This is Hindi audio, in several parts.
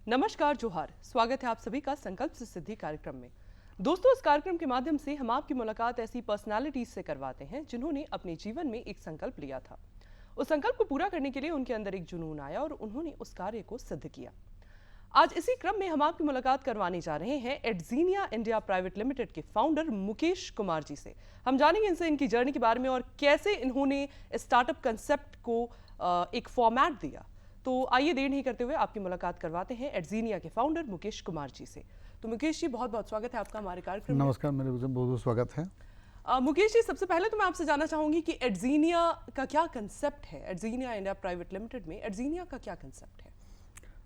नमस्कार, जोहार। स्वागत है आप सभी का संकल्प से सिद्धि कार्यक्रम में। दोस्तों, इस कार्यक्रम के माध्यम से हम आपकी मुलाकात ऐसी पर्सनालिटीज से करवाते हैं जिन्होंने अपने जीवन में एक संकल्प लिया था। उस संकल्प को पूरा करने के लिए उनके अंदर एक जुनून आया और उन्होंने उस कार्य को सिद्ध किया। आज इसी क्रम में हम आपकी मुलाकात करवाने जा रहे हैं एडजीनिया इंडिया प्राइवेट लिमिटेड के फाउंडर मुकेश कुमार जी से। हम जानेंगे इनसे इनकी जर्नी के बारे में और कैसे इन्होंने स्टार्टअप कंसेप्ट को एक फॉर्मेट दिया। तो आइए देर नहीं करते हुए आपकी मुलाकात करवाते हैं एडजीनिया के फाउंडर मुकेश कुमार जी से। तो मुकेश जी, बहुत बहुत स्वागत है आपका हमारे कार्यक्रम में। नमस्कार, मेरे बहुत बहुत स्वागत है। मुकेश जी, सबसे पहले तो मैं आपसे जानना चाहूंगी कि एडजीनिया का क्या कंसेप्ट है। एडजीनिया इंडिया प्राइवेट लिमिटेड में एडजीनिया का क्या कंसेप्ट है?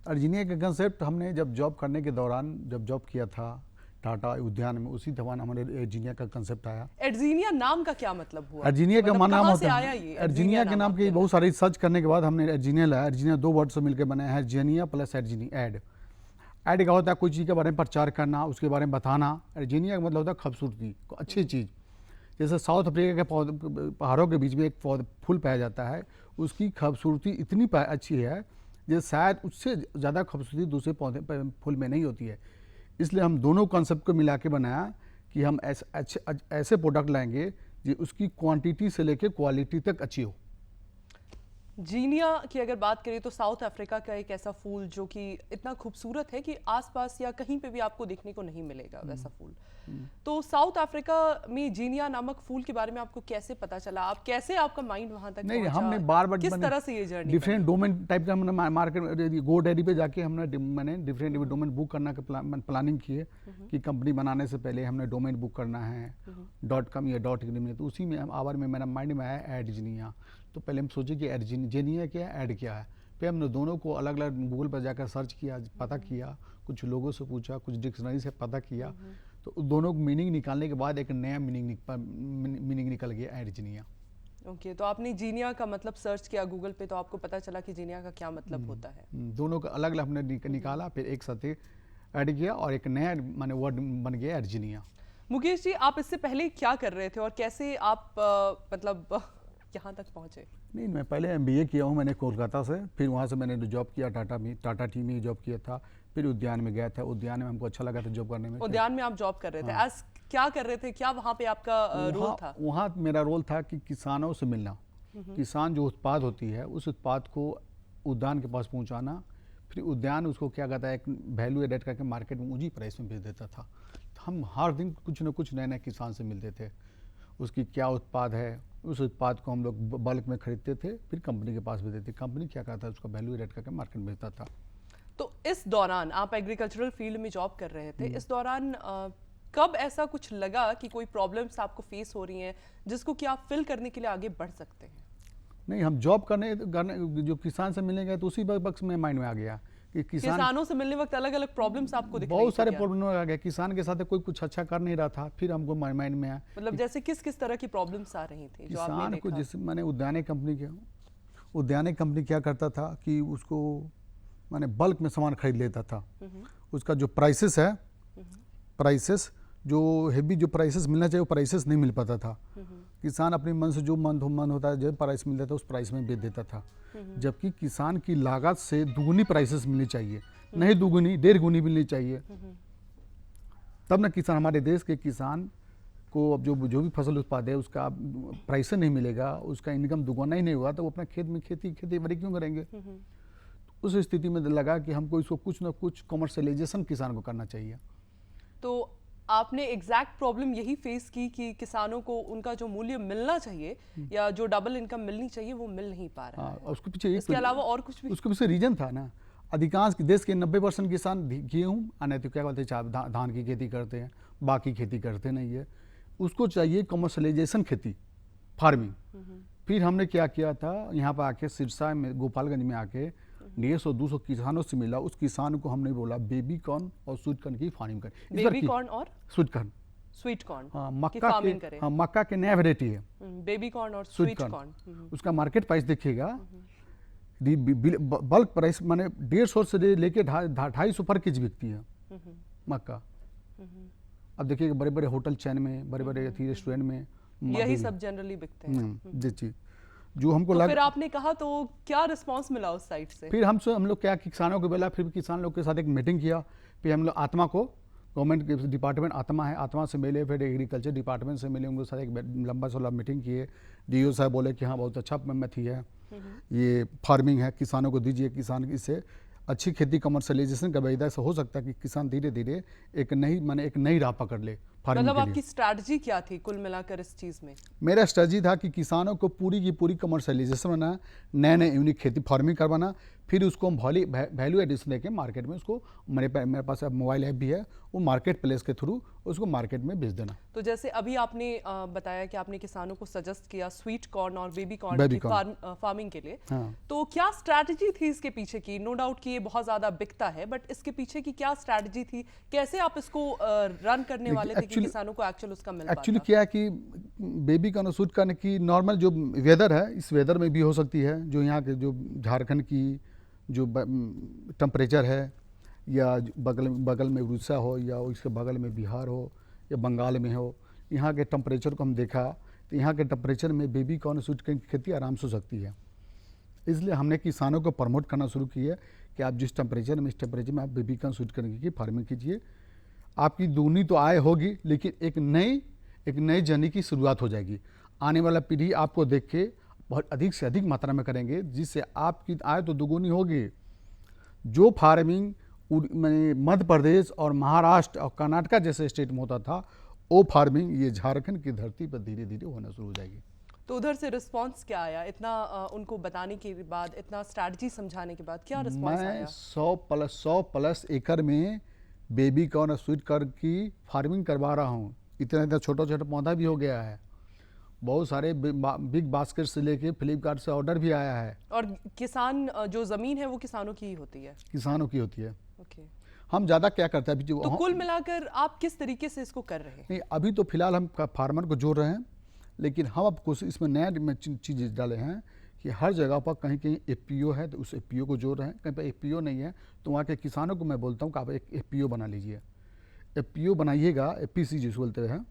एडजीनिया का कंसेप्ट हमने जब जॉब करने के दौरान जब जॉब किया था टाटा उद्यान में, उसी दौरान हमारे एडजीनिया का कंसेप्ट आया। एडजीनिया नाम का क्या मतलब हुआ? एडजीनिया का मतलब नाम कहाँ से होता आया है ये? एडजीनिया के नाम के बहुत सारी सर्च करने के बाद हमने एडजीनिया लाया। एडजीनिया दो वर्ड से मिलकर बना है, एडजीनिया प्लस एडजीनी। एड क्या होता है? कोई चीज़ के बारे में प्रचार करना, उसके बारे में बताना। एडजीनिया का मतलब होता है खूबसूरती, अच्छी चीज़। जैसे साउथ अफ्रीका के पहाड़ों के बीच में एक फूल पाया जाता है, उसकी खूबसूरती इतनी अच्छी है जो शायद उससे ज़्यादा खूबसूरती दूसरे पौधे फूल में नहीं होती है। इसलिए हम दोनों कॉन्सेप्ट को मिला के बनाया कि हम ऐसे प्रोडक्ट लाएंगे जो उसकी क्वांटिटी से लेकर क्वालिटी तक अच्छी हो। जीनिया की अगर बात करें तो साउथ अफ्रीका का एक ऐसा फूल जो कि इतना खूबसूरत है कि आसपास या कहीं पे भी आपको देखने को नहीं मिलेगा वैसा फूल। तो साउथ अफ्रीका में जीनिया नामक फूल के बारे में आपको कैसे पता चला? आप कैसे, आपका माइंड वहां तक नहीं, पहुंचा? हमने बार किस तरह से ये जर्नी डिफरेंट डोमेन टाइप का हमने मार्केट गो डेरी पे जाके मैंने डिफरेंट डोमेन बुक करना के प्लानिंग किए कि कंपनी बनाने से पहले हमने डोमेन बुक करना है .com या .in में। तो उसी में आवर में मेरा माइंड में आया एडजीनिया। तो पहले हम सोचे कि एडजीनिया क्या है, ऐड क्या है। फिर हमने दोनों को अलग अलग गूगल पर जाकर सर्च किया, पता किया, कुछ लोगों से पूछा, कुछ डिक्शनरी से पता किया। तो दोनों मीनिंग निकालने के बाद एक नया मीनिंग निकल गया एडजीनिया। ओके, तो आपने जीनिया का मतलब सर्च किया गूगल पे तो आपको पता चला कि जीनिया का क्या मतलब होता है। दोनों का अलग अलग हमने निकाला, फिर एक साथ ऐड किया और एक नया माने वर्ड बन गया एडजीनिया। मुकेश जी, आप इससे पहले क्या कर रहे थे और कैसे आप मतलब यहाँ तक पहुँचे? नहीं, मैं पहले MBA किया हूँ मैंने कोलकाता से। फिर वहाँ से मैंने जॉब किया टाटा टी में जॉब किया था। फिर उद्यान में गया था, उद्यान में हमको अच्छा लगा था जॉब करने में। उद्यान में आप जॉब कर रहे थे? हाँ। क्या कर रहे थे? क्या वहाँ पे आपका रोल था? वहाँ मेरा रोल था कि किसानों से मिलना, किसान जो उत्पाद होती है उस उत्पाद को उद्यान के पास पहुँचाना। फिर उद्यान उसको क्या कहता है, एक वैल्यू एडेड करके मार्केट में ऊँची प्राइस में बेच देता था। तो हम हर दिन कुछ न कुछ नए नए किसान से मिलते थे, उसकी क्या उत्पाद है, उस उत्पाद को हम लोग बल्क में खरीदते थे, फिर कंपनी के पास भेजते थे। कंपनी क्या करता है, उसका वैल्यू एडेड करके मार्केट में बेचता था। तो इस दौरान आप एग्रीकल्चरल फील्ड में जॉब कर रहे थे, इस दौरान कब ऐसा कुछ लगा कि कोई प्रॉब्लम्स आपको फेस हो रही हैं जिसको कि आप फिल करने के लिए आगे बढ़ सकते हैं? नहीं, हम जॉब करने जो किसान से मिलने गए तो उसी वक्त में माइंड में आ गया कि किसानों से मिलने वक्त अलग अलग प्रॉब्लम्स आपको दिख रही थी बहुत सारे क्या? प्रॉब्लम आ गए। किसान के साथ कोई कुछ अच्छा कर नहीं रहा था। फिर हमको माइंड में आया मतलब जैसे किस तरह की प्रॉब्लम्स आ रही थी जो आपने किसान को, देखा? जैसे मैंने उद्यानिक कंपनी क्या करता था कि उसको मैंने बल्क में सामान खरीद लेता था। उसका जो प्राइसेस जो हेवी जो प्राइसेस मिलना चाहिए वो प्राइसेस नहीं मिल पाता था। किसान अपने मन से जो मन होता है, जो प्राइस मिलता था उस प्राइस में बेच देता था। जबकि किसान की लागत से दुगुनी प्राइसेस मिलनी चाहिए, नहीं दुगुनी 1.5 गुनी मिलनी चाहिए। तब ना किसान, हमारे देश के किसान को अब जो भी फसल उत्पाद है उसका प्राइस नहीं मिलेगा, उसका इनकम दुगुना ही नहीं हुआ तो वो अपना खेत में खेती बाड़ी क्यों करेंगे। उस स्थिति में लगा कि हमको इसको कुछ ना कुछ कमर्शियलाइजेशन किसान को करना चाहिए। तो आपने एग्जैक्ट प्रॉब्लम यही फेस की कि किसानों को उनका जो मूल्य मिलना चाहिए या जो डबल इनकम मिलनी चाहिए वो मिल नहीं पा रहा है। उसके पीछे इसके अलावा और कुछ भी? उसके पीछे रीजन था ना, अधिकांश देश के 90% किसान गेहूँ नहीं तो क्या बोलते हैं धान की खेती करते हैं, बाकी खेती करते नहीं है। उसको चाहिए कमर्शलाइजेशन खेती, फार्मिंग। फिर हमने क्या किया था, यहाँ पर आके सिरसा में गोपालगंज में आके 150-200 किसानों से मिला। उस किसान को हमने बोला बेबी कॉर्न और स्वीट कॉर्न की फार्मिंग करें। बेबी कॉर्न और स्वीट कॉर्न, स्वीट कॉर्न, हाँ, मक्का के नया वेराइटी है बेबी कॉर्न और स्वीट कॉर्न। उसका मार्केट प्राइस देखिएगा, बल्क प्राइस माने 150 से लेके 250 पर केजी बिकती है मक्का। अब देखिए बड़े बड़े होटल चैन में, बड़े बड़े रेस्टोरेंट में यही सब जनरली बिकते हैं। जी चीज। जो हमको तो लग फिर आपने कहा तो क्या रिस्पांस मिला उस साइड से? फिर हम लोग क्या किसानों को बोला, फिर किसान लोग के साथ एक मीटिंग किया। फिर हम लोग आत्मा को, गवर्नमेंट के डिपार्टमेंट आत्मा है, आत्मा से मिले, फिर एग्रीकल्चर डिपार्टमेंट से मिले, उनके साथ एक लंबा सा मीटिंग किए। डीओ साहब बोले कि हाँ बहुत अच्छा मेथी है, ये फार्मिंग है, किसानों को दीजिए, किसान इससे अच्छी खेती कमर्शलाइजेशन का वैदा से हो सकता है कि किसान धीरे धीरे एक नई राह पकड़ ले फार्मिंग मतलब के लिए। आपकी स्ट्रैटेजी क्या थी कुल मिलाकर इस चीज में? मेरा स्ट्रेटजी था कि किसानों को पूरी की पूरी कमर्शलाइजेशन बनाना, नए नए यूनिक खेती फार्मिंग करवाना, फिर उसको हम वैल्यू एडिशन देके मार्केट में उसको, मेरे पास अब मोबाइल ऐप भी है, वो मार्केट प्लेस के थ्रू उसको मार्केट में बेच देना। तो जैसे अभी आपने बताया कि आपने किसानों को सजेस्ट किया स्वीट कॉर्न और बेबी कॉर्न Baby की corn। फार्मिंग के लिए, हाँ। तो क्या स्ट्रैटेजी थी इसके पीछे की? नो डाउट कि ये बहुत ज्यादा बिकता है, बट इसके पीछे की क्या स्ट्रैटेजी थी? कैसे आप इसको रन करने वाले थे कि किसानों को एक्चुअल उसका मिल एक्चुअली पाता? क्या है कि बेबी कॉर्न शूट करने की नॉर्मल जो वेदर है, इस वेदर में भी हो सकती है। जो यहाँ के जो झारखंड की जो टेम्परेचर है, या बगल में उड़ीसा हो, या इसके बगल में बिहार हो, या बंगाल में हो, यहाँ के टेम्परेचर को हम देखा तो यहाँ के टेम्परेचर में बेबी कॉर्न शूट की खेती आराम से हो सकती है। इसलिए हमने किसानों को प्रमोट करना शुरू किया कि आप जिस टेम्परेचर में, इस टेम्परेचर में आप बेबी कॉर्न शूट करने की फार्मिंग कीजिए। आपकी दूनी तो आय होगी, लेकिन एक नई जर्नी की शुरुआत हो जाएगी। आने वाला पीढ़ी आपको देख के बहुत अधिक से अधिक मात्रा में करेंगे, जिससे आपकी आय तो दुगुनी होगी। जो फार्मिंग मध्य प्रदेश और महाराष्ट्र और कर्नाटक जैसे स्टेट में होता था, वो फार्मिंग ये झारखंड की धरती पर धीरे धीरे होना शुरू हो जाएगी। तो उधर से रिस्पांस क्या आया? इतना उनको बताने के बाद, इतना स्ट्रैटेजी समझाने के बाद क्या रिस्पांस मैं आया? 100 प्लस एकड़ में बेबी कॉर्न और स्वीट कॉर्न की फार्मिंग करवा रहा हूँ। इतना छोटा छोटा पौधा भी हो गया है। बहुत सारे बिग बास्केट से लेके फ्लिपकार्ट से ऑर्डर भी आया है। और किसान जो जमीन है वो किसानों की ही होती है? किसानों की होती है। ओके। हम ज़्यादा क्या करते हैं अभी जो तो कुल मिलाकर आप किस तरीके से इसको कर रहे हैं? नहीं, अभी तो फिलहाल हम फार्मर को जोड़ रहे हैं, लेकिन हम अब कुछ इसमें नया चीज़ डाले हैं कि हर जगह पर कहीं कहीं एफपीओ है तो उस एफपीओ को जोड़ रहे हैं। कहीं पर एफपीओ नहीं है तो वहाँ के किसानों को मैं बोलता हूँ कि आप एक एफपीओ बना लीजिए। एफपीओ बनाइएगा, एफपीसी जिसको बोलते हैं,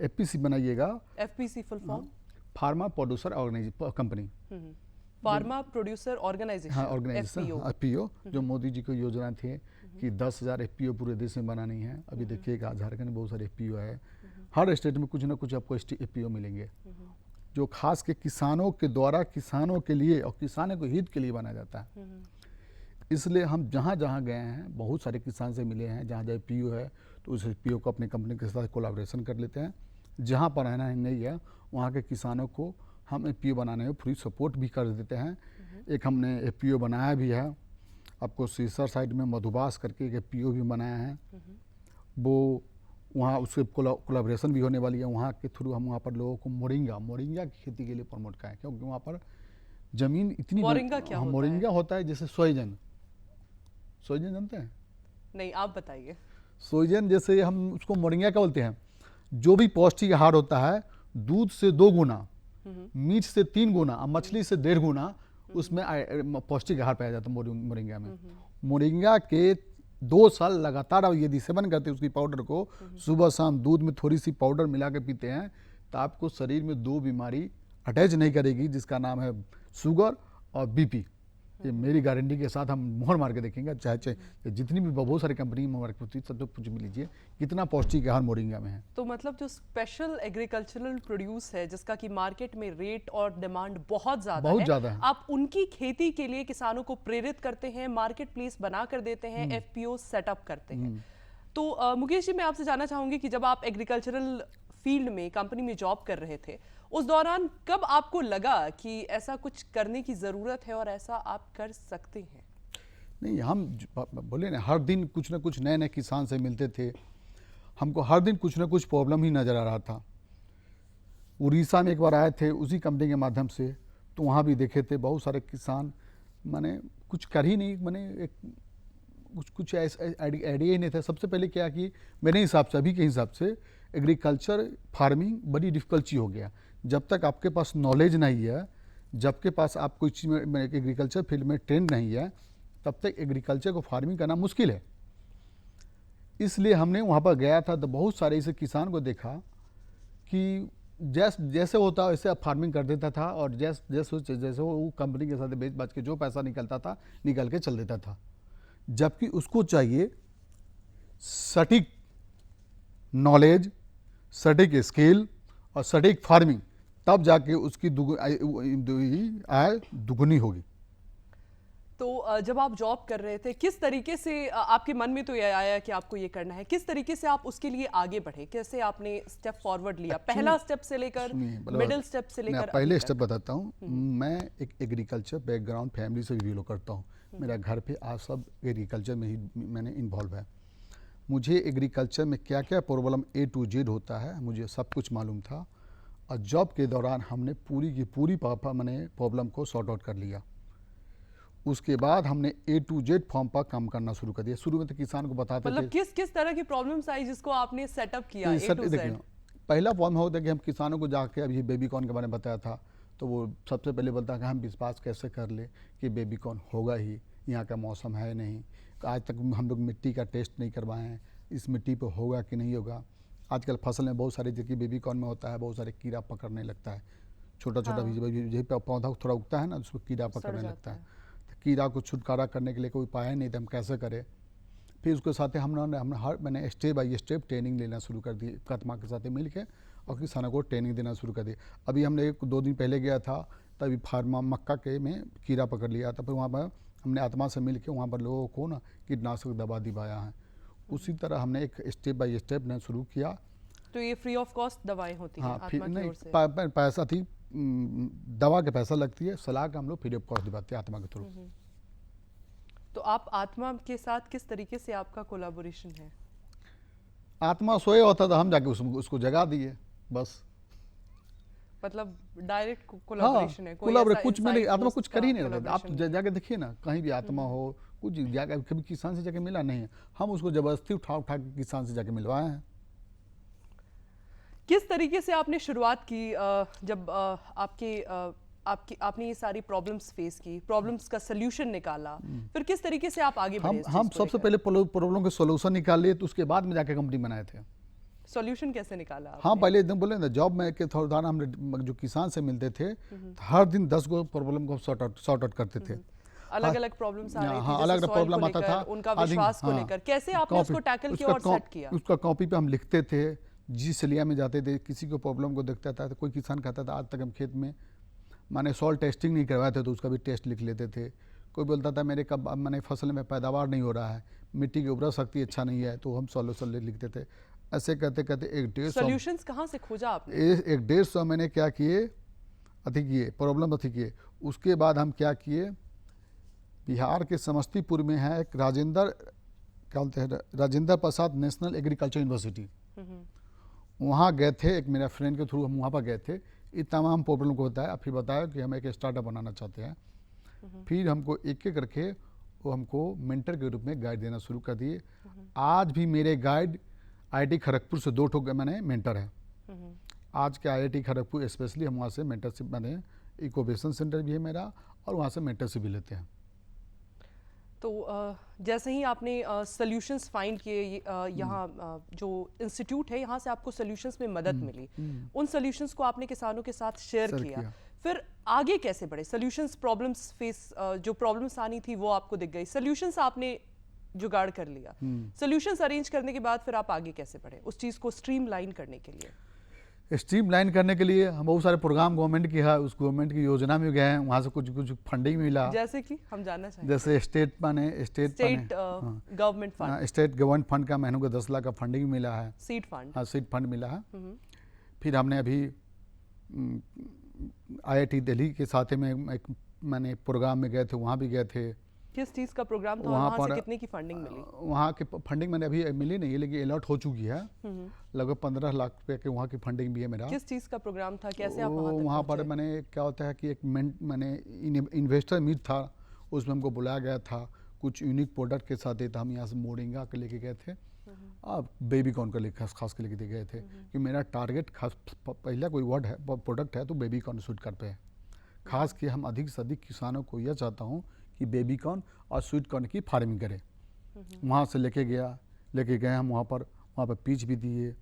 एफपीसी बनाइएगा। FPC full form? Farmer producer company. Farmer producer organisation. हाँ, ऑर्गेनाइजेशन एफपीओ, जो मोदी जी की योजना थी कि 10,000 एफपीओ पूरे देश में बनानी है। अभी देखिएगा झारखंड में बहुत सारे एफपीओ है, हर स्टेट में कुछ ना कुछ आपको एफपीओ मिलेंगे, जो खास के किसानों के द्वारा, किसानों के लिए और किसानों के हित के लिए बनाया जाता है। इसलिए हम जहाँ जहाँ गए हैं, बहुत सारे किसान से मिले हैं। जहाँ जहाँ एफपीओ है तो उस एफपीओ को अपने कंपनी के साथ कोलैबोरेशन कर लेते हैं। जहाँ पर रहना नहीं है वहाँ के किसानों को हम एफपीओ बनाने में फ्री सपोर्ट भी कर देते हैं। एक हमने एफपीओ बनाया भी है, आपको सीसर साइड में मधुबास करके एक एफपीओ भी बनाया है। वो वहाँ उससे कोलैबोरेशन भी होने वाली है। वहाँ के थ्रू हम वहाँ पर लोगों को मोरिंगा की खेती के लिए प्रमोट करें, क्योंकि वहाँ पर ज़मीन इतनी। मोरिंगा क्या होता है? मोरिंगा होता है जैसे सोयजन जानते हैं? नहीं, आप बताइए। सोयजन जैसे हम उसको मोरिंगा क्या बोलते हैं। जो भी पौष्टिक आहार होता है, दूध से 2 गुना, मीट से 3 गुना और मछली से 1.5 गुना उसमें पौष्टिक आहार पाया जाता है मोरिंगा में। मोरिंगा के 2 साल लगातार यदि सेवन करते हैं उसकी पाउडर को, सुबह शाम दूध में थोड़ी सी पाउडर मिला के पीते हैं, तो आपको शरीर में 2 बीमारी अटैच नहीं करेगी, जिसका नाम है शुगर और बीपी। ये मेरी गारंटी के साथ हम मोहर मार के देखेंगे। चाहे जितनी भी बहुत सारी कंपनी में मार्केट होती है, सब कुछ भी लीजिए, कितना पौष्टिक आहार मोरिंगा में है। तो मतलब जो स्पेशल एग्रीकल्चरल प्रोड्यूस है, जिसका कि मार्केट में रेट और डिमांड बहुत ज्यादा है, आप उनकी खेती के लिए किसानों को प्रेरित करते हैं, मार्केट प्लेस बना कर देते हैं, एफपीओ सेटअप करते हैं। तो मुकेश जी, मैं आपसे जानना चाहूंगी कि जब आप एग्रीकल्चरल फील्ड में कंपनी में जॉब कर रहे थे, उस दौरान कब आपको लगा कि ऐसा कुछ करने की ज़रूरत है और ऐसा आप कर सकते हैं? नहीं, हम बोले ना, हर दिन कुछ ना कुछ नए नए किसान से मिलते थे। हमको हर दिन कुछ ना कुछ प्रॉब्लम ही नज़र आ रहा था। उड़ीसा में एक बार आए थे उसी कंपनी के माध्यम से, तो वहाँ भी देखे थे बहुत सारे किसान माने कुछ कर ही नहीं, माने कुछ ऐसा आइडिया ही नहीं था। सबसे पहले क्या कि मेरे हिसाब से, अभी के हिसाब से, एग्रीकल्चर फार्मिंग बड़ी डिफ़िकल्ट चीज़ हो गया। जब तक आपके पास नॉलेज नहीं है, जब के पास आप कोई चीज़ में एग्रीकल्चर फील्ड में ट्रेंड नहीं है, तब तक एग्रीकल्चर को फार्मिंग करना मुश्किल है। इसलिए हमने वहाँ पर गया था तो बहुत सारे ऐसे किसान को देखा कि जैसे होता है वैसे फार्मिंग कर देता था, और जैसे वो कंपनी के साथ बेच बाच के जो पैसा निकलता था निकल के चल देता था। जबकि उसको चाहिए सटीक नॉलेज, सटीक स्किल और सटीक फार्मिंग, तब जाके उसकी आय दुगुनी होगी। तो जब आप जॉब कर रहे थे, किस तरीके से आपके मन में तो ये आया कि आपको ये करना है, किस तरीके से आप उसके लिए आगे बढ़े, कैसे आपने स्टेप फॉरवर्ड लिया, पहला स्टेप से लेकर मिडिल स्टेप से लेकर? मैं पहले स्टेप बताता हूँ। मैं एक एग्रीकल्चर बैकग्राउंड फैमिली से बिलोंग करता हूँ। मेरा घर पे आज सब एग्रीकल्चर में ही मैंने इन्वॉल्व है। मुझे एग्रीकल्चर में क्या क्या प्रॉब्लम A to Z होता है मुझे सब कुछ मालूम था, और जॉब के दौरान हमने पूरी की पूरी मैंने प्रॉब्लम को सॉर्ट आउट कर लिया। उसके बाद हमने A to Z फॉर्म पर काम करना शुरू कर दिया। शुरू में तो किसान को बताते मतलब थे, किस किस तरह की प्रॉब्लम्स आई जिसको आपने सेटअप किया A to Z? देखिए, पहला फॉर्म होता है कि हम किसानों को जाके अभी बेबी कॉर्न के बारे में बताया था, तो वो सबसे पहले बोलता है कि हम विश्वास कैसे कर ले कि बेबी कॉर्न होगा ही, यहाँ का मौसम है नहीं, आज तक हम लोग मिट्टी का टेस्ट नहीं करवाए हैं, इस मिट्टी पे होगा कि नहीं होगा। आजकल फसल में बहुत सारी जगह बेबी कॉर्न में होता है, बहुत सारे कीड़ा पकड़ने लगता है, छोटा छोटा यही पौधा थोड़ा उगता है ना, उसको कीड़ा पकड़ने लगता है। तो कीड़ा को छुटकारा करने के लिए कोई उपाय नहीं था, हम कैसे करें। फिर उसके साथ मैंने स्टेप बाई स्टेप ट्रेनिंग लेना शुरू कर दी, कतमा के साथ मिल के, और किसानों को ट्रेनिंग देना शुरू कर दी। अभी हमने 2 दिन पहले गया था, तभी फार्मा मक्का के में कीड़ा पकड़ लिया था, फिर वहाँ पर हमने आत्मा से मिल के वहाँ पर लोगों को ना कीटनाशक दवा दिवाया है। उसी तरह हमने एक स्टेप बाई स्टेप ने शुरू किया। तो ये फ्री ऑफ कॉस्ट दवाएं होती हैं हाँ, फिर आत्मा की नहीं ओर से? पैसा थी, दवा के पैसा लगती है, सलाह का हम लोग फ्री ऑफ कॉस्ट दिवाते हैं आत्मा के थ्रू। तो आप आत्मा के साथ किस तरीके से आपका कोलैबोरेशन है? आत्मा सोया होता था, हम जाके उसको जगा दिए बस। मतलब डायरेक्ट कोलैबोरेशन है, कोई कोलैबोरेट ऐसा कुछ में नहीं, inside आत्मा दोस्त कुछ का कर ही नहीं रहा। आप collaboration नहीं है? जाके देखिए ना, कहीं भी आत्मा हो कुछ जाके कभी किसान से जाके मिला नहीं है, हम उसको जबरदस्ती उठा उठा के किसान से जाके मिलवाए हैं। किस तरीके से आपने शुरुआत की जब आपने ये सारी प्रॉब्लम्स फेस की, प्रॉब्लम्स का सोल्यूशन निकाला, फिर किस तरीके से आप आगे बढ़े? हम सबसे पहले प्रॉब्लम के सोल्यूशन निकाल लिए, तो उसके बाद में जाके कंपनी बनाए थे। सॉल्यूशन कैसे निकाला आपने? हाँ, पहले एकदम बोले ना, जॉब में के थोड़ा हम जो किसान से मिलते थे, हर दिन 10 गो प्रॉब्लम को सॉर्ट आउट करते थे। अलग अलग प्रॉब्लम्स आ रही थी, हाँ, जैसे अलग अलग soil प्रॉब्लम को आता लेकर, था, उनका विश्वास को लेकर, कैसे आपने उसको टैकल किया और सेट किया? उसका कॉपी पे हम लिखते थे, जिस एरिया में जाते थे, किसी को प्रॉब्लम को देखता था, तो कोई किसान कहता था आज तक हम खेत में माने सॉइल टेस्टिंग नहीं करवाए थे, तो उसका भी टेस्ट लिख लेते थे। कोई बोलता था मेरे कब मैंने फसल में पैदावार नहीं हो रहा है, मिट्टी की उर्वरा शक्ति अच्छा नहीं है, तो हम सॉल्यूशन लिखते थे। ऐसे करते करते 1-1.5 सॉल्यूशंस कहाँ से खोजा आपने? 1-1.5 मैंने क्या किए, प्रॉब्लम अति किए। उसके बाद हम क्या किए, बिहार के समस्तीपुर में है एक Rajendra Prasad national agriculture university, वहाँ गए थे, एक मेरा फ्रेंड के थ्रू हम वहाँ पर गए थे। ये तमाम प्रॉब्लम को होता है, फिर बताया कि हम एक स्टार्टअप बनाना चाहते हैं। फिर हमको एक एक करके वो हमको मेंटर के रूप में गाइड देना शुरू कर दिए। आज भी मेरे गाइड IIT खड़गपुर से 2 मैंने मेंटर है। आज के IIT खड़गपुर स्पेशली हम वहाँ से मेंटरशिप मैंने इकोवेशन सेंटर भी है मेरा, और वहाँ से मेंटरशिप भी लेते हैं। तो जैसे ही आपने सॉल्यूशंस फाइंड किए, यहाँ जो इंस्टीट्यूट है यहाँ से आपको सॉल्यूशंस में मदद मिली, उन सॉल्यूशंस को आपने किसानों के साथ शेयर किया, फिर आगे कैसे बढ़े? सॉल्यूशंस प्रॉब्लम्स फेस जो प्रॉब्लम्स आनी थी वो आपको दिख गई, सॉल्यूशंस आपने जुगाड़ कर लिया, सॉल्यूशंस अरेंज करने के बाद फिर आप आगे कैसे बढ़े उस चीज़ को स्ट्रीमलाइन करने के लिए? स्ट्रीमलाइन करने के लिए हम बहुत सारे प्रोग्राम गवर्नमेंट की है, उस गवर्नमेंट की योजना में गए हैं, वहाँ से कुछ कुछ फंडिंग मिला। जैसे कि हम जानना चाहेंगे। जैसे state government fund, state government fund का महीनों को 10 लाख का फंडिंग मिला है। Seed fund? हाँ, सीड फंड मिला है। फिर हमने अभी IIT दिल्ली के साथ में एक मैंने प्रोग्राम में गए थे, वहाँ भी गए थे। किस चीज़ का प्रोग्राम था? वहाँ से कितने की फंडिंग मिली? वहाँ की फंडिंग मैंने अभी मिली नहीं है, लेकिन अलॉट हो चुकी है। लगभग 15 लाख रुपए के वहाँ की फंडिंग भी है मेरा। किस चीज़ का प्रोग्राम था, कैसे आप वहाँ तक वहाँ पर पहुँचे? मैंने क्या होता है कि एक मैंने इन्वेस्टर मीट था, उसमें हमको बुलाया गया था, कुछ यूनिक प्रोडक्ट के साथ था। हम यहाँ से मोरिंगा के लेके गए थे, अब बेबी कॉर्न का खास के लेके गए थे कि मेरा टारगेट खास पहला कोई वर्ड है प्रोडक्ट है तो बेबी कॉर्न स्वीट कॉर्न पे है। खास कि हम अधिक से अधिक किसानों को यह चाहता हूँ कि बेबी कॉर्न और स्वीट कॉर्न की फार्मिंग करें। वहाँ से लेके गए हम वहाँ पर पिच भी दिए,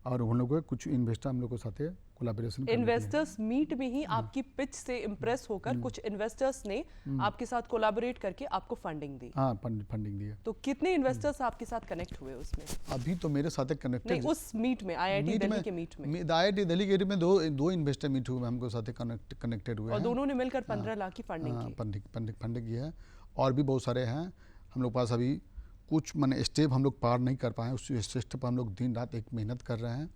और उन लोगों के कुछ इन्वेस्टर हम लोग के साथ कोलैबोरेशन इन्वेस्टर्स मीट में ही आपकी पिच से इम्प्रेस होकर कुछ इन्वेस्टर्स ने आपके साथ कोलैबोरेट करके आपको फंडिंग दी। हाँ फंडिंग दी है। तो कितने इन्वेस्टर्स आपके साथ कनेक्ट हुए उसमें? अभी तो मेरे साथ कनेक्टेड नहीं, उस मीट में, आईआईटी दिल्ली के मीट में। आईआईटी दिल्ली के में दो इन्वेस्टर मीट हुए हमको साथ कनेक्टेड हुए और हैं। दोनों ने मिलकर 15 लाख की फंडिंग की। फंडिंग की है और भी बहुत सारे हैं हम लोग पास। अभी कुछ मैंने स्टेप हम लोग पार नहीं कर पाए, उस स्टेप पर हम लोग दिन रात एक मेहनत कर रहे हैं।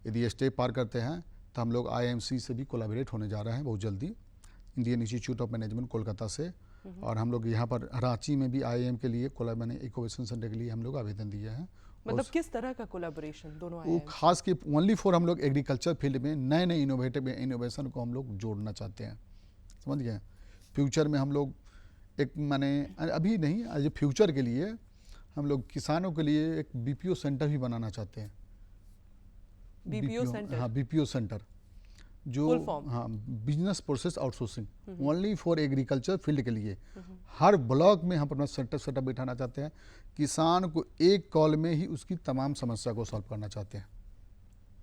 यदि ये स्टेप पार करते हैं तो हम लोग आईएमसी से भी कोलैबोरेट होने जा रहे हैं बहुत जल्दी, Indian institute of management Kolkata से। और हम लोग यहाँ पर रांची में भी आईआईएम के लिए मैंने इनोवेशन सेंटर के लिए हम लोग आवेदन दिए हैं। मतलब किस तरह का कोलैबोरेशन दोनों वो खास के ओनली फॉर हम लोग एग्रीकल्चर फील्ड में नए नए इनोवेशन को हम लोग जोड़ना चाहते हैं, समझ गए। फ्यूचर में हम लोग एक माने अभी नहीं, आज फ्यूचर के लिए हम लोग किसानों के लिए एक बीपीओ सेंटर भी बनाना चाहते हैं। BPO centre? हाँ, बीपीओ सेंटर जो हाँ business process outsourcing only for agriculture field के लिए। हर ब्लॉक में हम अपना सेटअप बैठाना चाहते हैं। किसान को एक कॉल में ही उसकी तमाम समस्या को सॉल्व करना चाहते हैं।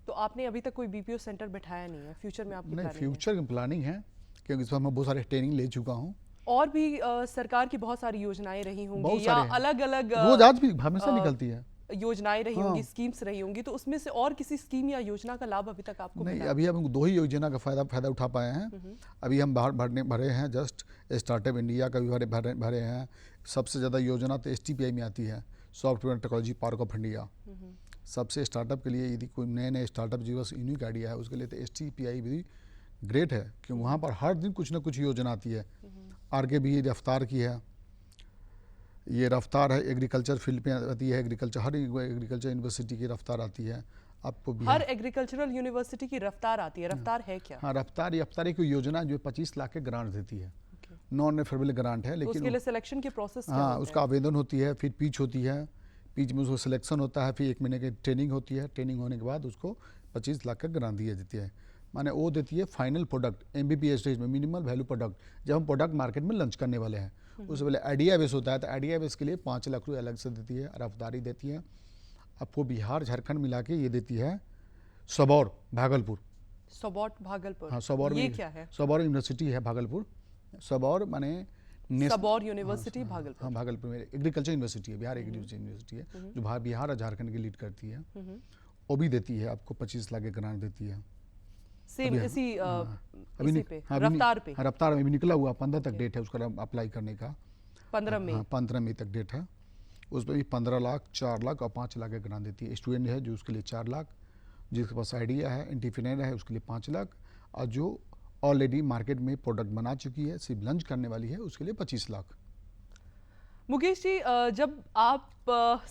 तो आपने अभी तक कोई बीपीओ सेंटर बैठाया नहीं है? फ्यूचर में आपकी नहीं, फ्यूचर की प्लानिंग है क्योंकि इस पर मैं बहुत सारे ट्रेनिंग ले चुका हूँ। और भी सरकार की बहुत सारी योजनाएं रही होंगी या अलग अलग रोज आज भी हमेशा निकलती है योजनाएं रही होंगी, स्कीम्स रही होंगी, तो उसमें से और किसी स्कीम या योजना का लाभ अभी तक आपको नहीं मिला? अभी हम 2 ही योजना का फायदा उठा पाए हैं। अभी हम बाहर भरे हैं, जस्ट स्टार्टअप इंडिया का भी भरे हैं। सबसे ज़्यादा योजना तो STPI में आती है, software technology park of India. सबसे स्टार्टअप के लिए यदि कोई नए स्टार्टअप जो यूनिक आइडिया है उसके लिए तो STPI भी ग्रेट है क्योंकि वहाँ पर हर दिन कुछ ना कुछ योजना आती है। आगे भी रफ्तार की है, ये रफ्तार है एग्रीकल्चर फील्ड पे आती है। एग्रीकल्चर हर एग्रीकल्चर यूनिवर्सिटी की रफ्तार आती है आपको भी। हर एग्रीकल्चरल यूनिवर्सिटी की रफ्तार आती है? रफ्तार है क्या? हाँ, रफ्तार एक योजना जो 25 लाख के ग्रांट देती है। नॉन रेफरेबल ग्रांट है, लेकिन उसके लिए सिलेक्शन के प्रोसेस क्या हाँ उसका आवेदन होती है, फिर पिच होती है, पिच में उसको सिलेक्शन होता है, फिर 1 महीने की ट्रेनिंग होती है। ट्रेनिंग होने के बाद उसको 25 लाख का ग्रांट दिया देती है। माने वो देती है फाइनल प्रोडक्ट MBP स्टेज में, मिनिमल वैल्यू प्रोडक्ट। जब हम प्रोडक्ट मार्केट में लॉन्च करने वाले हैं उससे पहले आइडिया बेस होता है, तो आइडिया बेस के लिए 5 लाख रुपये अलग से देती है। रफ्तारी देती है आपको बिहार झारखंड मिला के, ये देती है सबौर भागलपुर। सबौर भागलपुर? हाँ, सबौर ये में क्या है? सबौर यूनिवर्सिटी है भागलपुर। सबौर माने सबौर यूनिवर्सिटी भागलपुर? हाँ, भागलपुर में एग्रीकल्चर यूनिवर्सिटी है, बिहार एग्रीकल्चर यूनिवर्सिटी है जो बिहार और झारखंड की लीड करती है। वो भी देती है आपको 25 लाख के ग्रांट देती है। सेम इसी पे रफ्तार में भी निकला हुआ 15 तक डेट है उसका अप्लाई करने का। 15 मई? हाँ, 15 मई तक डेट है। उस पर भी 15 लाख, 4 लाख और 5 लाख के ग्रांट देती है। स्टूडेंट है जो उसके लिए 4 लाख, जिसके पास आइडिया है एंटरप्रेन्योर है उसके लिए 5 लाख, और जो ऑलरेडी मार्केट में प्रोडक्ट बना चुकी है सिर्फ लॉन्च करने वाली है उसके लिए 25 लाख। मुकेश जी, जब आप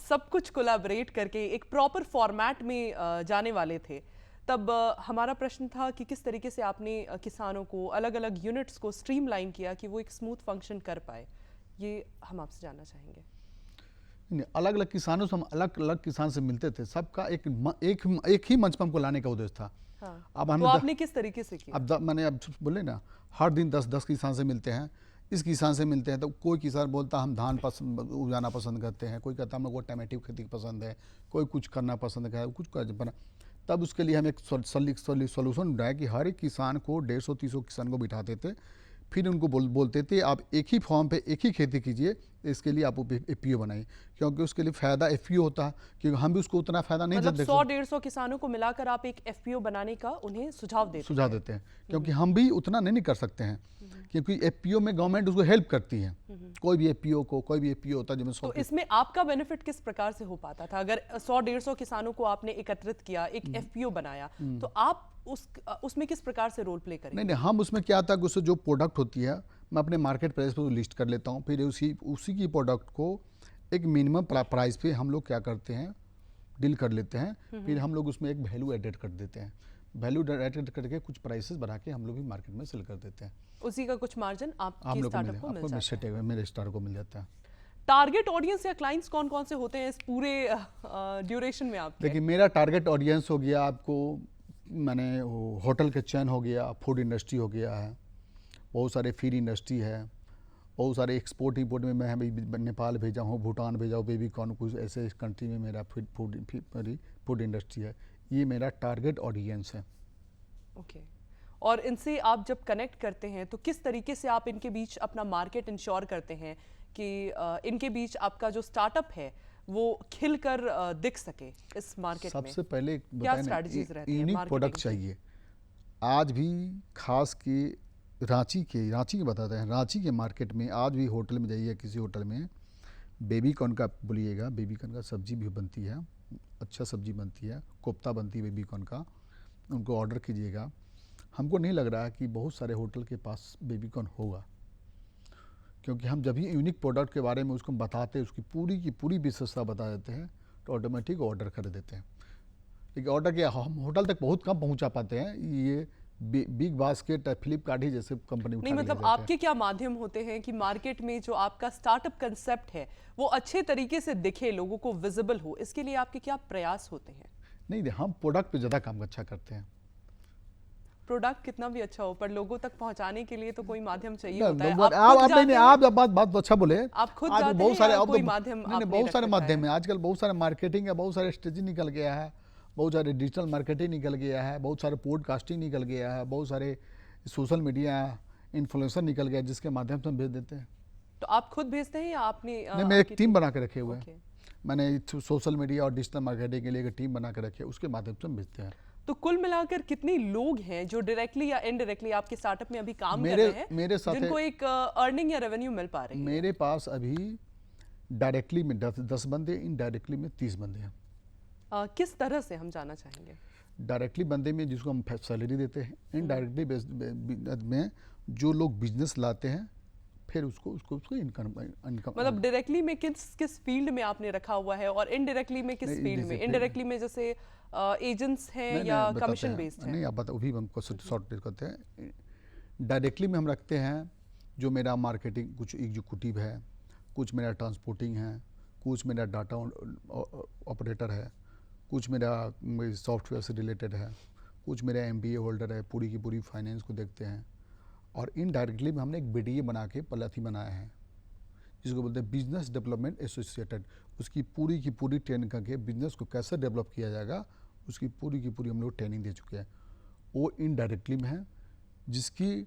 सब कुछ कोलैबोरेट करके एक प्रॉपर फॉर्मेट में जाने वाले थे, तब हमारा प्रश्न था कि किस तरीके से आपने किसानों को, अलग अलग यूनिट्स को स्ट्रीमलाइन किया कि वो एक स्मूथ फंक्शन कर पाए। ये हम आपसे जानना चाहेंगे। अलग अलग किसानों से हम अलग अलग किसान से मिलते थे, सबका एक ही मंच पर हमको लाने का उद्देश्य था। हाँ, अब तो आपने किस तरीके से किया? अब मैंने अब बोले ना, हर दिन 10 किसान से मिलते हैं। इस किसान से मिलते हैं तो कोई किसान बोलता हम धान उगाना पसंद करते हैं, कोई कहता हम लोग को टमाटो खेती पसंद है, कोई कुछ करना पसंद है, कुछ बना। तब उसके लिए हम एक सोल्यूशन ढूंढा कि हर एक किसान को 150-300 किसान को बिठाते थे, फिर उनको बोलते थे आप एक ही फॉर्म पे एक ही खेती कीजिए, इसके लिए आप FPO बनाइए, क्योंकि उसके लिए फ़ायदा FPO होता है, क्योंकि हम भी उसको उतना फ़ायदा नहीं देते। 100-150 किसानों को मिलाकर आप एक FPO बनाने का उन्हें सुझाव देते हैं, क्योंकि हम भी उतना नहीं कर सकते हैं, क्योंकि FPO में गवर्नमेंट उसको हेल्प करती है। कोई भी FPO होता है। तो इसमें आपका बेनिफिट किस प्रकार से हो पाता था? अगर 100-150 किसानों को आपने एकत्रित किया, एक FPO बनाया, तो आप उसमें किस प्रकार से रोल प्ले करेंगे? नहीं, हम उसमें क्या था कि उससे जो प्रोडक्ट होती है मैं अपने मार्केट प्राइस पर लिस्ट कर लेता हूँ, फिर उसी की प्रोडक्ट को एक मिनिमम प्राइस पे हम लोग क्या करते हैं, डील कर लेते हैं। फिर हम लोग उसमें एक वैल्यू एडेड कर देते हैं, वैल्यू एडेड करके कुछ प्राइसेस बढ़ा के हम लोग भी मार्केट में सेल कर देते हैं। उसी का कुछ मार्जिन आपके स्टार्टअप को मिल जाता है? मेरे स्टार्टअप को मिल जाता है। टारगेट ऑडियंस या क्लाइंट्स कौन कौन से होते हैं इस पूरे ड्यूरेशन में आपके? देखिए, मेरा टारगेट ऑडियंस हो गया आपको, मैंने होटल के चैन हो गया, फूड इंडस्ट्री हो गया है, बहुत सारे फीड इंडस्ट्री है, बहुत सारे एक्सपोर्ट इंपोर्ट में मैं नेपाल भेजा हूँ, भूटान भेजा हूँ, बेबी कॉर्न, कुछ ऐसे कंट्री में मेरा फूड इंडस्ट्री है। ये मेरा टारगेट ऑडियंस है। ओके। और इनसे आप जब कनेक्ट करते हैं तो किस तरीके से आप इनके बीच अपना मार्केट इंश्योर करते हैं कि इनके बीच आपका जो स्टार्टअप है वो खिलकर दिख सके इस मार्केट में? सबसे पहले क्या बताएं ना, स्ट्रैटेजीज रहती है यूनिक मार्केटिंग प्रोडक्ट की? चाहिए। आज भी खास के रांची के बताते हैं, रांची के मार्केट में आज भी होटल में जाइए, किसी होटल में बेबी कॉर्न का बोलिएगा, बेबी कॉर्न का सब्जी भी बनती है, अच्छा सब्जी बनती है, कोफ्ता बनती है बेबी कॉर्न का, उनको ऑर्डर कीजिएगा। हमको नहीं लग रहा है कि बहुत सारे होटल के पास बेबी कॉर्न होगा, क्योंकि हम जब भी यूनिक प्रोडक्ट के बारे में उसको बताते हैं, उसकी पूरी की पूरी विशेषता बता देते हैं, तो ऑटोमेटिक ऑर्डर कर देते हैं। लेकिन ऑर्डर क्या, हम होटल तक बहुत कम पहुंचा पाते हैं। ये बिग बास्केट, फ्लिपकार्ट ही जैसे कंपनी उठा नहीं, के ले मतलब जाते हैं। आपके क्या माध्यम होते हैं कि मार्केट में जो आपका स्टार्टअप कंसेप्ट है वो अच्छे तरीके से दिखे, लोगों को विजिबल हो, इसके लिए आपके क्या प्रयास होते हैं? नहीं, हम प्रोडक्ट पे ज़्यादा काम अच्छा करते हैं। प्रोडक्ट कितना भी अच्छा हो पर लोगों तक पहुंचाने के लिए तो कोई माध्यम चाहिए ना, होता है। लोग- आप खुद आप नहीं जाते नहीं, हैं? आप जब बात तो अच्छा बोले। आप खुद आज जाते बहुत हैं सारे या अब कोई तो माध्यम नहीं, आपने बहुत रख सारे रखा माध्यम है? है आजकल, बहुत सारे मार्केटिंग है, बहुत सारे स्ट्रेटजी निकल गया है, बहुत सारे डिजिटल मार्केटिंग निकल गया है, बहुत सारे पॉडकास्टिंग निकल गया है, बहुत सारे सोशल मीडिया इन्फ्लुएंसर निकल गया, जिसके माध्यम से हम भेज देते हैं। तो आप खुद भेजते हैं या आपने नहीं, मैं एक आपकी टीम बना के रखे हुए हैं। ओके। मैंने सोशल मीडिया और डिजिटल मार्केटिंग के लिए एक टीम बना के रखी है, उसके माध्यम से हम भेजते हैं। तो कुल मिलाकर कितने लोग हैं जो डायरेक्टली या इनडायरेक्टली आपके स्टार्टअप में अभी काम कर मेरे रहे हैं, मेरे साथ जिनको एक अर्निंग या रेवेन्यू मिल पा रही है? मेरे पास अभी डायरेक्टली में 10 बंदे, इनडायरेक्टली में 30 बंदे हैं। किस तरह से हम जानना चाहेंगे? डायरेक्टली बंदे में जिसको हम सैलरी देते हैं, इनडायरेक्टली में जो लोग बिजनेस लाते हैं, फिर उसको इनकम मतलब डायरेक्टली में किस किस फील्ड में आपने रखा हुआ है और इनडायरेक्टली में किस नहीं, फील्ड में? जैसे इनडायरेक्टली में जैसे एजेंट्स हैं नहीं, या नहीं, बताते कमीशन हैं। बेस्ड हैं? नहीं, आप बता, वो भी हमको शॉर्ट करते हैं। डायरेक्टली में हम रखते हैं जो मेरा मार्केटिंग, कुछ एग्जीक्यूटिव है, कुछ मेरा ट्रांसपोर्टिंग है, कुछ मेरा डाटा ऑपरेटर है, कुछ मेरा सॉफ्टवेयर से रिलेटेड है, कुछ मेरा MBA होल्डर है, पूरी की पूरी फाइनेंस को देखते हैं। और इनडायरेक्टली में हमने एक BDA बना के पलथी बनाया है, जिसको बोलते हैं बिजनेस डेवलपमेंट एसोसिएटेड। उसकी पूरी की पूरी ट्रेनिंग करके बिजनेस को कैसे डेवलप किया जाएगा, उसकी पूरी की पूरी हम लोग ट्रेनिंग दे चुके हैं। वो इनडायरेक्टली में है, जिसकी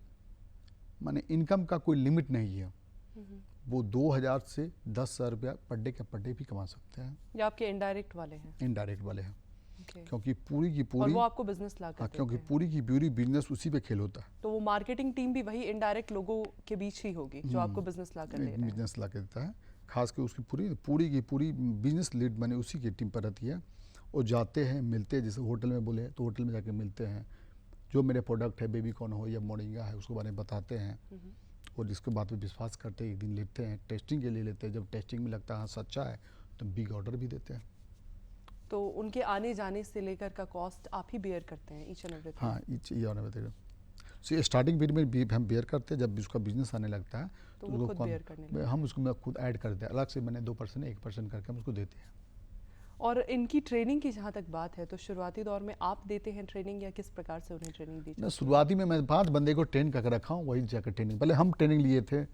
माने इनकम का कोई लिमिट नहीं है। वो 2000 से 10,000 रुपया पर डे भी कमा सकते हैं। या आपके इनडायरेक्ट वाले हैं? इनडायरेक्ट वाले हैं, Okay. क्योंकि पूरी की और पूरी, वो आपको बिजनेस ला कर हाँ, देते क्योंकि हैं। पूरी की पूरी बिजनेस उसी पे खेल होता है। तो वो मार्केटिंग टीम भी वही इनडायरेक्ट लोगों के बीच ही होगी जो आपको बिजनेस ला कर दे रहे हैं? बिजनेस ला के देता है, खास कर उसकी पूरी की पूरी बिजनेस लीड मैंने उसी की टीम पर रहती है। वो जाते हैं, मिलते हैं, जैसे होटल में बोले तो होटल में जाके मिलते हैं, जो मेरे प्रोडक्ट है, बेबी कॉर्न हो या मोरिंगा है, उसके बारे में बताते हैं, और जिसके बाद में विश्वास करते हैं, एक दिन लेते हैं, टेस्टिंग के लिए लेते हैं। जब टेस्टिंग में लगता है हाँ सच्चा है, तो बिग ऑर्डर भी देते हैं। तो उनके आने जाने से लेकर का कॉस्ट आप ही बेयर करते हैं, ईच एंड एवरीथिंग? हाँ, ये ऑर्डर बताइए। सो स्टार्टिंग पीरियड में भी हम बेयर करते हैं, जब उसका बिजनेस आने लगता है तो वो खुद bear करने लगता हम उसको खुद ऐड करते हैं, अलग से मैंने 2% 1% करके हम उसको देते हैं। और इनकी ट्रेनिंग की जहाँ तक बात है तो शुरुआती दौर में आप देते हैं ट्रेनिंग या किस प्रकार से उन्हें ट्रेनिंग दी ना, जाती है? शुरुआती में मैं 5 बंदे को ट्रेन करके रखा हूँ, वही जाकर ट्रेनिंग, पहले हम ट्रेनिंग लिए थे।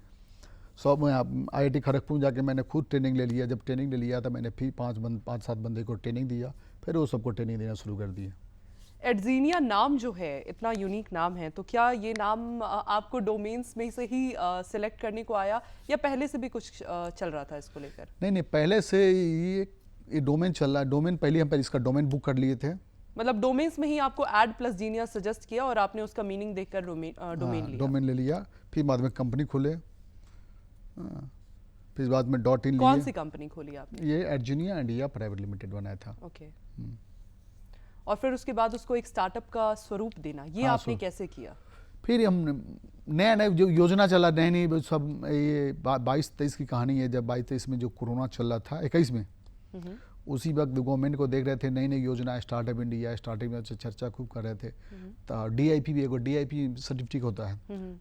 सब मैं IIT खड़गपुर जाके मैंने खुद ट्रेनिंग ले लिया। जब ट्रेनिंग ले लिया तो मैंने फिर 5-7 बंदे को ट्रेनिंग दिया, फिर वो सबको ट्रेनिंग देना शुरू कर दिया। एडजीनिया नाम जो है इतना यूनिक नाम है, तो क्या ये नाम आपको डोमेन्स में से ही सिलेक्ट करने को आया या पहले से भी कुछ चल रहा था इसको लेकर? नहीं, पहले से ये डोमेन चल रहा है। डोमेन पहले हम इसका डोमेन बुक कर लिए थे। मतलब डोमेन्स में ही आपको एड प्लस जीनिया सजेस्ट किया और आपने उसका मीनिंग देखकर डोमेन लिया? डोमेन ले लिया, फिर बाद में कंपनी खोले, फिर बाद में .in कौन लिए। सी कंपनी खोली आपने? ये एडजीनिया इंडिया प्राइवेट लिमिटेड बनाया था। ओके। और फिर उसके बाद उसको एक स्टार्टअप का स्वरूप देना, ये हाँ, आपने कैसे किया? फिर हम नया जो योजना चला, नई सब, ये 22-23 की कहानी है। जब 22-23 में जो कोरोना चल रहा था, 21 में, उसी वक्त गवर्नमेंट को देख रहे थे, नई योजना स्टार्टअप इंडिया, स्टार्टअप में चर्चा खूब कर रहे थे। तो DIP भी, DIP सर्टिफिकेट होता है,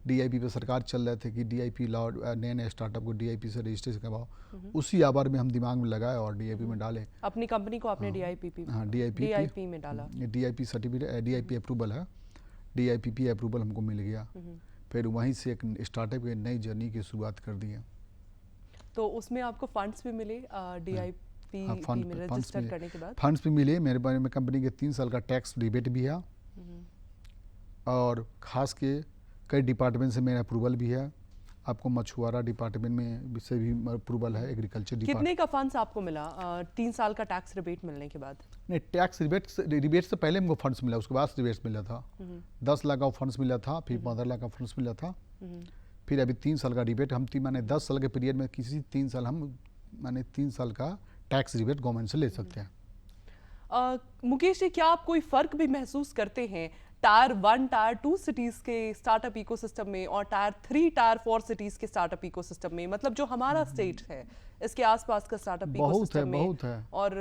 DIP पे सरकार चल रहे थे कि DIP लाओ, नए स्टार्टअप को DIP से रजिस्ट्रेशन करवाओ। उसी आबार में हम दिमाग में लगाए और DIP में डाले। अपनी कंपनी को आपने हाँ, DIP में डाला? DIP सर्टिफिकेट, DIP अप्रूवल है, DIPP अप्रूवल हमको मिल गया। फिर वहीं से एक स्टार्टअप की नई जर्नी की शुरुआत कर दी है। तो उसमें आपको फंड्स भी मिले भी हाँ, में रजिस्टर करने के बाद फंड्स भी मिले मेरे बारे में। कंपनी के 3 साल का टैक्स रिबेट भी है और ख़ास के कई डिपार्टमेंट से मेरा अप्रूवल भी है। आपको मछुआरा डिपार्टमेंट में से भी अप्रूवल है, एग्रीकल्चर डिपार्टमेंट। कितने का फंड्स आपको मिला 3 साल का टैक्स रिबेट मिलने के बाद? नहीं, टैक्स रिबेट से पहले हमको फंड्स मिला, उसके बाद रिबेट्स मिला था। 10 लाख का फंड्स मिला था, फिर 15 लाख का फंड्स मिला था, फिर अभी 3 साल का रिबेट। हम माने 10 साल के पीरियड में किसी 3 साल हम माने 3 साल का टैक्स रिबेट गवर्नमेंट से ले सकते हैं। मुकेश जी, क्या आप कोई फ़र्क भी महसूस करते हैं टायर 1 टायर 2 सिटीज़ के स्टार्टअप इकोसिस्टम में और टायर 3 टायर 4 सिटीज़ के स्टार्टअप इकोसिस्टम में? मतलब जो हमारा स्टेट है इसके आसपास का स्टार्टअप इकोसिस्टम में बहुत है और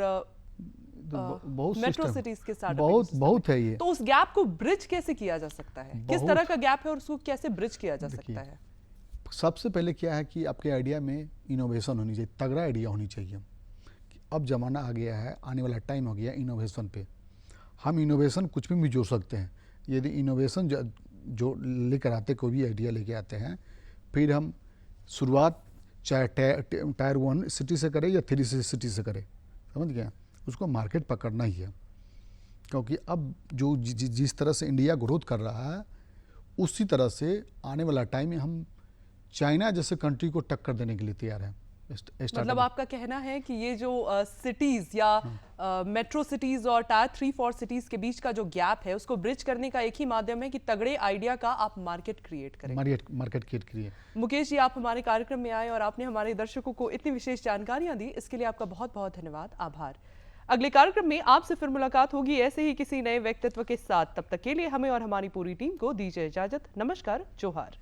बहुत मेट्रो सिटीज़ के स्टार्टअप बहुत है ये। तो उस गैप को ब्रिज कैसे किया जा सकता है? किस तरह का गैप है और उसको कैसे ब्रिज किया जा सकता है? सबसे पहले क्या है कि आपके आइडिया में इनोवेशन होनी चाहिए, तगड़ा आइडिया होनी चाहिए। अब ज़माना आ गया है, आने वाला टाइम हो गया इनोवेशन पे। हम इनोवेशन कुछ भी जोड़ सकते हैं। यदि इनोवेशन जो लेकर आते, कोई भी आइडिया लेके आते हैं, फिर हम शुरुआत चाहे टायर 1 सिटी से करें या 3 सिटी से करें, समझ गए, उसको मार्केट पकड़ना ही है। क्योंकि अब जो जिस तरह से इंडिया ग्रोथ कर रहा है, उसी तरह से आने वाला टाइम में हम चाइना जैसे कंट्री को टक्कर देने के लिए तैयार है। मतलब आपका कहना है कि ये जो सिटीज़ या मेट्रो सिटीज़ और टायर 3-4 सिटीज़ के बीच का जो गैप है उसको ब्रिज करने का एक ही माध्यम है कि तगड़े आइडिया का आप मार्केट क्रिएट करें। मार्केट क्रिएट करिए। मुकेश जी, आप हमारे कार्यक्रम में आए और आपने हमारे दर्शकों को इतनी विशेष जानकारियां दी, इसके लिए आपका बहुत बहुत धन्यवाद, आभार। अगले कार्यक्रम में आपसे फिर मुलाकात होगी ऐसे ही किसी नए व्यक्तित्व के साथ। तब तक के लिए हमें और हमारी पूरी टीम को दीजिए इजाजत। नमस्कार, जोहार।